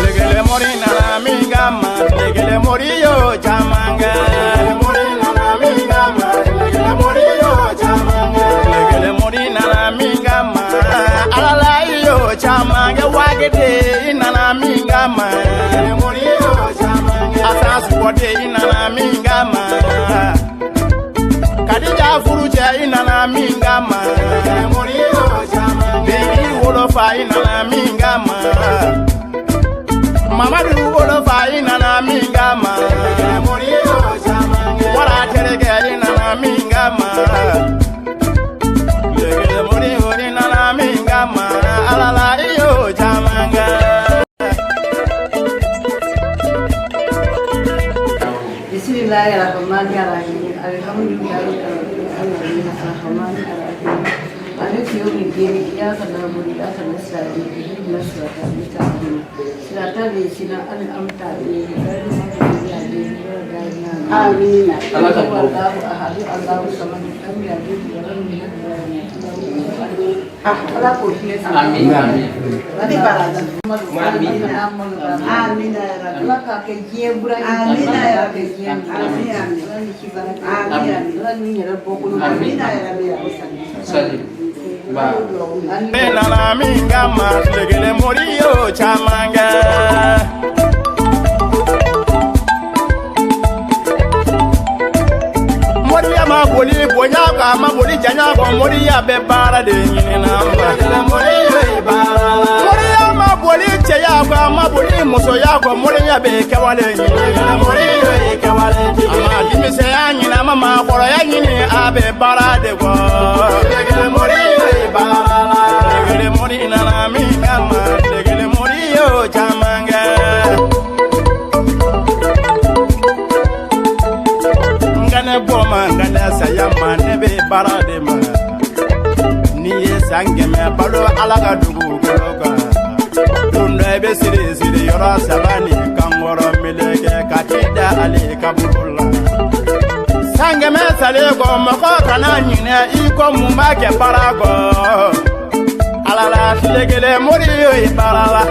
Legele mori nana minga ma, legele mori yo chamanga. Mori nana minga ma, legele mori yo chamanga. Legele mori nana minga ma, alala yo chamanga. Wagede nana minga ma, mori yo chamanga. Asas wode nana minga ma, Kadija furuja nana minga ma, mori yo chamanga. Baby wolofa nana minga ma. Mamadu wolofa nana minga ma, moriyo chamanga. Wala terege nana minga ma, legele mori nana minga ma, alala iyo chamanga. Bismillahirrahmanirrahim. Alhamdulillahirrahmanirrahim. Alif yawmi din, iyyaka na'budu wa iyyaka nasta'in. Ihdinas siratal mustaqim. Siratal ladzina an'amta 'alaihim ghairil maghdubi 'alaihim waladdallin. Amin. Allahu ahad, Allahu samad, lam yalid wa lam yulad wa lam yakul lahu kufuwan ahad. Amin. Amin. Amin. Amin. Allah ka ke jebura. Amin. Amin. Amin. Amin. Nana minga ma, legele moriyo chamanga. Moriya ma boli bonya ka ma boli janya ko moriya be bara de nyina namba. Legele moriyo ibara. Moriya ma boli cheya ko ma boli muso ya ko moriya be kewale nyina. Legele moriyo kewale. Ama dimise ya nyina mama koro ya nyini abe bara de ko. Legele moriyo legele mori nana minga ma, legele mori yo chamanga. Ngane boma ngane sayama nebe barade ma. Niye sangeme balo alaga dugu goloka. Dundo ebe siri siri yora sabani kangoro mileke katida ali kabula. Sangeme sale go moko kana nyine iko mumake parago. Alala legele mori yo ibarala.